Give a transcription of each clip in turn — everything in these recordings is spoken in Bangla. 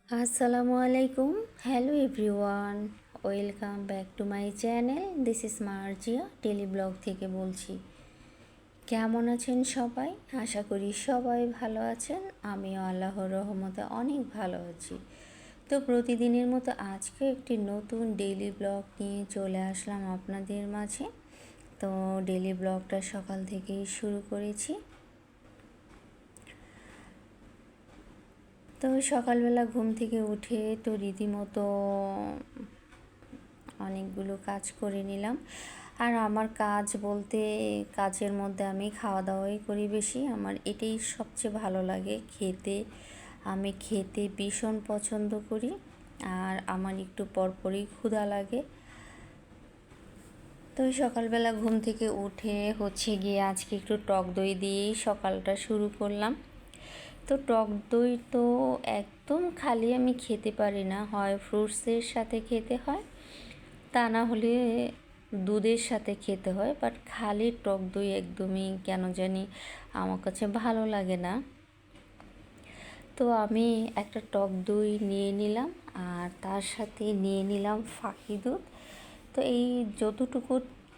আসসালামু আলাইকুম। Hello everyone, welcome back to my channel. This is Marjia, daily blog থেকে বলছি। কেমন আছেন সবাই? আশা করি সবাই ভালো আছেন। আমিও আল্লাহর রহমতে অনেক ভালো আছি। তো প্রতিদিনের মতো আজকে একটি নতুন ডেইলি ব্লগ নিয়ে চলে আসলাম আপনাদের মাঝে। তো ডেইলি ব্লগটা সকাল থেকেই শুরু করেছি। তো সকালবেলা ঘুম থেকে উঠে তো রীতিমতো অনেকগুলো কাজ করে নিলাম। আর আমার কাজ বলতে, কাজের মধ্যে আমি খাওয়া দাওয়াই করি বেশি। আমার এটাই সবচেয়ে ভালো লাগে খেতে। আমি খেতে ভীষণ পছন্দ করি। আর আমার একটু পরপরই ক্ষুধা লাগে। তো সকালবেলা ঘুম থেকে উঠে গিয়ে আজকে একটু টক দই দিয়েই সকালটা শুরু করলাম। তো টক দই তো একদম খালি আমি খেতে পারি না, হয় ফ্রুটসের সাথে খেতে হয়, তা না হলে দুধের সাথে খেতে হয়। বাট খালি টক দই একদমই কেন জানি আমার কাছে ভালো লাগে না। তো আমি একটা টক দই নিয়ে নিলাম, আর তার সাথে নিয়ে নিলাম ফাঁকি দুধ। তো এই যতটুকু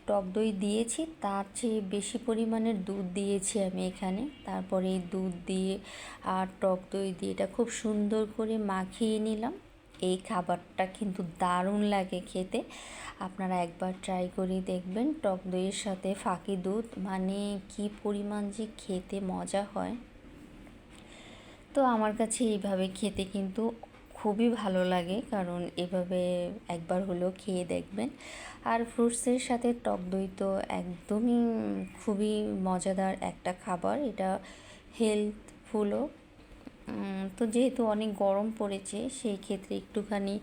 টক দই দিয়েছি তার চেয়ে বেশি পরিমাণের দুধ দিয়েছি আমি এখানে। তারপরে এই দুধ দিয়ে আর টক দই দিয়ে এটা খুব সুন্দর করে মাখিয়ে নিলাম। এই খাবারটা কিন্তু দারুণ লাগে খেতে। আপনারা একবার ট্রাই করে দেখবেন। টক দইয়ের সাথে ফাঁকি দুধ মানে কি পরিমাণ যে খেতে মজা হয়। তো আমার কাছে এইভাবে খেতে কিন্তু খুবই ভালো লাগে, কারণ এভাবে একবার হলেও খেয়ে দেখবেন। আর ফ্রুটসের সাথে টক দই তো একদমই খুবই মজাদার একটা খাবার। এটা হেলথফুলও। তো যেহেতু অনেক গরম পড়েছে, সেই ক্ষেত্রে একটুখানি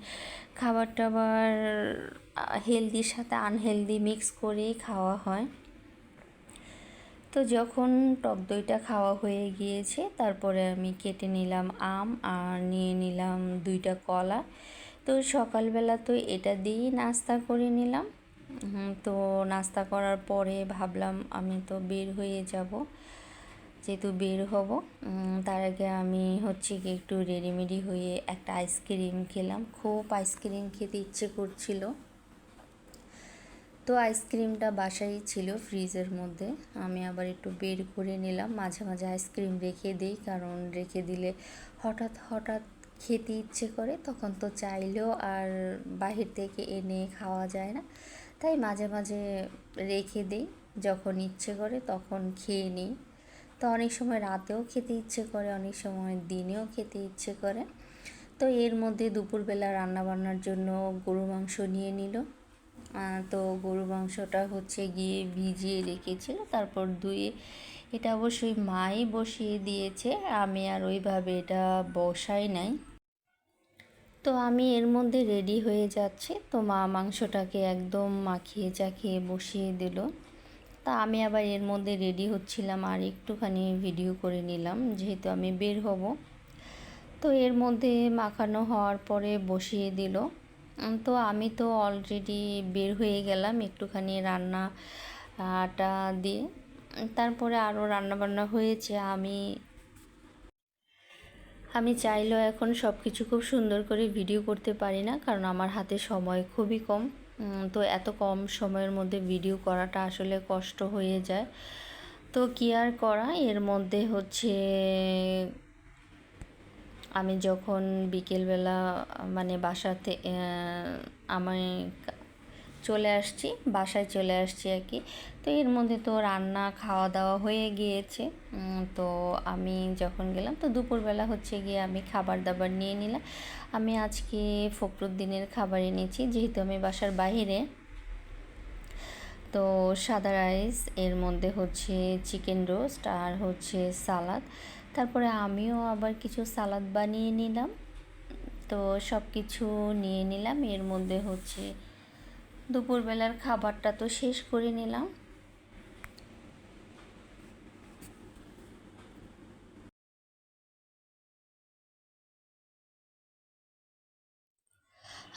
খাবার টাবার হেলদির সাথে আনহেলদি মিক্স করেই খাওয়া হয়। তো যখন টক দইটা খাওয়া হয়ে গিয়েছে, তারপরে আমি কেটে নিলাম আম আর নিয়ে নিলাম 2টা কলা। তো সকালবেলা তো এটা দিয়েই নাস্তা করে নিলাম। তো নাস্তা করার পরে ভাবলাম আমি তো বের হয়ে যাব, যেহেতু বের হব তার আগে আমি কি একটু রেডিমেডি হয়ে একটা আইসক্রিম খেলাম। খুব আইসক্রিম খেতে ইচ্ছে করছিল। তো আইসক্রিমটা বাসায় ছিল ফ্রিজের মধ্যে। আমি আবার একটু বের করে নিলাম। মাঝে মাঝে আইসক্রিম রেখে দিই, কারণ রেখে দিলে হঠাৎ হঠাৎ খেতে ইচ্ছে করে, তখন তো চাইলেও আর বাহির থেকে এনে খাওয়া যায় না। তাই মাঝে মাঝে রেখে দিই, যখন ইচ্ছে করে তখন খেয়ে নিই। তো অনেক সময় রাতেও খেতে ইচ্ছে করে, অনেক সময় দিনেও খেতে ইচ্ছে করে। তো এর মধ্যে দুপুরবেলা রান্নাবান্নার জন্য গরু মাংস নিয়ে নিল। তো গরু মাংসটা গিয়ে ভিজিয়ে রেখেছিল, তারপর ধুয়ে এটা অবশ্যই মাই বসিয়ে দিয়েছে, আমি আর ওইভাবে এটা বসাই নাই। তো আমি এর মধ্যে রেডি হয়ে যাচ্ছে, তো মা মাংসটাকে একদম মাখিয়ে চাখিয়ে বসিয়ে দিল। তা আমি আবার এর মধ্যে রেডি হচ্ছিলাম আর একটুখানি ভিডিও করে নিলাম, যেহেতু আমি বের হব। তো এর মধ্যে মাখানো হওয়ার পরে বসিয়ে দিল। তো আমি তো অলরেডি বের হয়ে গেলাম একটুখানি রান্নাটা দিয়ে। তারপরে আরও রান্নাবান্না হয়েছে। আমি চাইলেও এখন সব কিছু খুব সুন্দর করে ভিডিও করতে পারি না, কারণ আমার হাতে সময় খুবই কম। তো এত কম সময়ের মধ্যে ভিডিও করাটা আসলে কষ্ট হয়ে যায়। তো কি আর করা, এর মধ্যে আমি যখন বিকেলবেলা মানে বাসাতে আমি বাসায় চলে আসছি আর কি। তো এর মধ্যে তো রান্না খাওয়া দাওয়া হয়ে গিয়েছে। তো আমি যখন গেলাম, তো দুপুরবেলা গিয়ে আমি খাবার দাবার নিয়ে নিলাম। আমি আজকে ফখরুদ্দিনের খাবার এনেছি, যেহেতু আমি বাসার বাইরে। তো সাদা রাইস, এর মধ্যে চিকেন রোস্ট আর সালাদ। তারপরে আমিও আবার কিছু সালাদ বানিয়ে নিলাম। তো সব কিছু নিয়ে নিলাম। এর মধ্যে দুপুরবেলার খাবারটা তো শেষ করে নিলাম।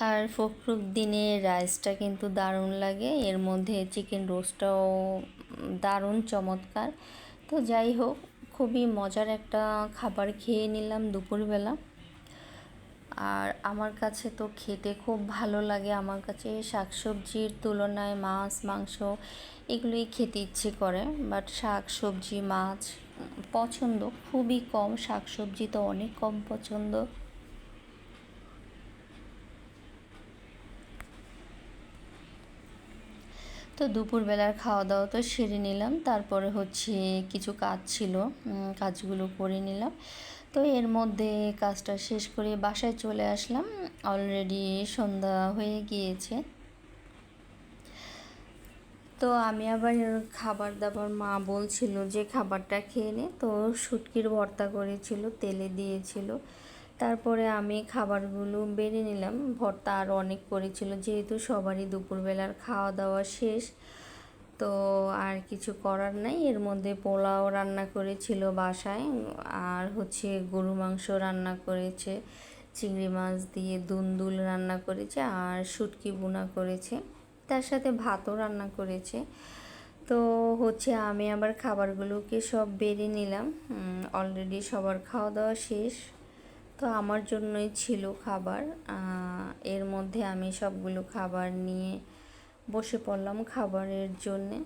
আর ফখরুদ্দিনের রাইসটা কিন্তু দারুণ লাগে, এর মধ্যে চিকেন রোস্টটাও দারুণ চমৎকার। তো যাই হোক, খুবই মজার একটা খাবার খেয়ে নিলাম দুপুরবেলা। আর আমার কাছে তো খেতে খুব ভালো লাগে। আমার কাছে শাকসবজির তুলনায় মাছ মাংস এগুলোই খেতে ইচ্ছে করে, বাট শাক সবজি মাছ পছন্দ খুবই কম, শাকসবজি তো অনেক কম পছন্দ। তো দুপুরবেলার খাওয়া দাওয়া তো সেরে নিলাম, তারপরে হচ্ছে কিছু কাজ ছিল, কাজগুলো করে নিলাম। তো এর মধ্যে কাজটা শেষ করে বাসায় চলে আসলাম। অলরেডি সন্ধ্যা হয়ে গিয়েছে। তো আমি আবার খাবার দাবার মা বলছিল যে খাবারটা খেয়ে নে, তো শুটকির ভর্তা করেছিল, তেলে দিয়েছিল। তারপরে আমি খাবারগুলো বেড়ে নিলাম। ভর্তা আরও অনেক করেছিল, যেহেতু সবারই দুপুরবেলার খাওয়া দাওয়া শেষ, তো আর কিছু করার নাই। এর মধ্যে পোলাও রান্না করেছিল বাসায়, আর হচ্ছে গরু মাংস রান্না করেছে, চিংড়ি মাছ দিয়ে দুন্দুল রান্না করেছে, আর শুটকি ভুনা করেছে, তার সাথে ভাতও রান্না করেছে। তো হচ্ছে আমি আবার খাবারগুলোকে সব বেড়ে নিলাম। অলরেডি সবার খাওয়া দাওয়া শেষ, তো আমার জন্যই ছিল খাবার। এর মধ্যে আমি সবগুলো খাবার নিয়ে বসে পড়লাম খাবারের জন্যে।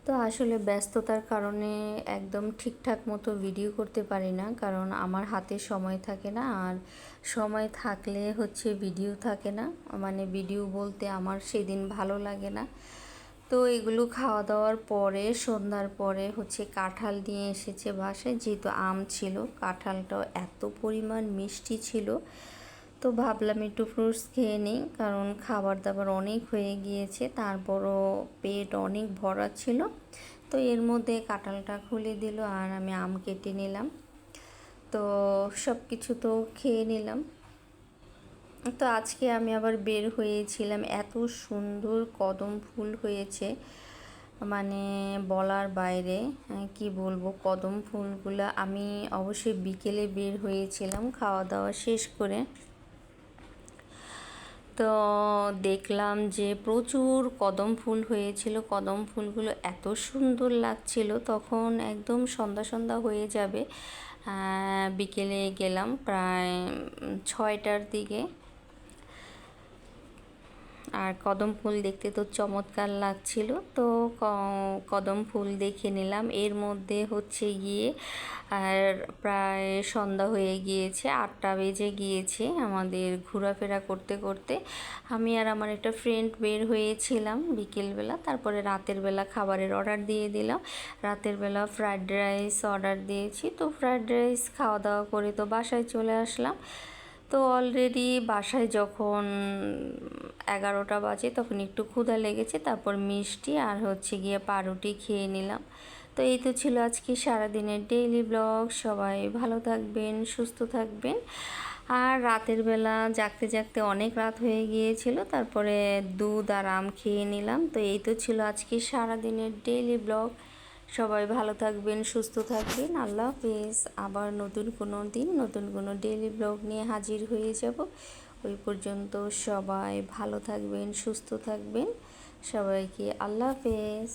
তো আসলে ব্যস্ততার কারণে একদম ঠিকঠাক মতো ভিডিও করতে পারি না, কারণ আমার হাতে সময় থাকে না, আর সময় থাকলে হচ্ছে ভিডিও থাকে না, মানে ভিডিও বলতে আমার সেদিন ভালো লাগে না। তো এগুলো খাওয়া দাওয়ার পরে সন্ধ্যার পরে হচ্ছে কাঁঠাল নিয়ে এসেছে বাসায়, যেহেতু আম ছিল, কাঁঠালটাও এত পরিমাণ মিষ্টি ছিল। তো ভাবলাম একটু ফ্রুটস খেয়ে নিই, কারণ খাবার দাবার অনেক হয়ে গিয়েছে, তারপরও পেট অনেক ভরা ছিল। তো এর মধ্যে কাঁঠালটা খুলে দিল, আর আমি আম কেটে নিলাম। তো সব কিছু তো খেয়ে নিলাম। তো আজকে আমি আবার বের হয়েছিলাম, এত সুন্দর কদম ফুল হয়েছে, মানে বলার বাইরে। কি বলবো, কদম ফুলগুলো আমি অবশ্যই বিকেলে বের হয়েছিলাম খাওয়া দাওয়া শেষ করে। তো দেখলাম যে প্রচুর কদম ফুল হয়েছিল, কদম ফুলগুলো এত সুন্দর লাগছিল। তখন একদম সন্ধ্যা সন্ধ্যা হয়ে যাবে, বিকেলে গেলাম প্রায় 6টার দিকে। আর কদম ফুল দেখতে তো চমৎকার লাগছিল, তো কদম ফুল দেখে নিলাম। এর মধ্যে হচ্ছে গিয়ে আর প্রায় সন্ধ্যা হয়ে গিয়েছে, 8টা বেজে গিয়েছে আমাদের ঘোরাফেরা করতে করতে। আমি আর আমার একটা ফ্রেন্ড বের হয়েছিলাম বিকেলবেলা, তারপরে রাতের বেলা খাবারের অর্ডার দিয়ে দিলাম। রাতের বেলা ফ্রায়েড রাইস অর্ডার দিয়েছি, তো ফ্রায়েড রাইস খাওয়া দাওয়া করে তো বাসায় চলে আসলাম। তো অলরেডি বাসায় যখন 11টা বাজে, তখন একটু ক্ষুধা লেগেছে, তারপর মিষ্টি আর হচ্ছে গিয়ে পাউরুটি খেয়ে নিলাম। তো এই তো ছিল আজকে সারাদিনের ডেইলি ব্লগ। সবাই ভালো থাকবেন, সুস্থ থাকবেন। আর রাতের বেলা জাগতে জাগতে অনেক রাত হয়ে গিয়েছিল, তারপরে দুধ আর আম খেয়ে নিলাম। তো এই তো ছিল আজকে সারাদিনের ডেইলি ব্লগ। সবাই ভালো থাকবেন, সুস্থ থাকবেন। আল্লাহ হাফেজ। আবার নতুন কোনো দিন নতুন কোনো ডেইলি ব্লগ নিয়ে হাজির হয়ে যাব। ওই পর্যন্ত সবাই ভালো থাকবেন, সুস্থ থাকবেন। সবাইকে আল্লাহ হাফেজ।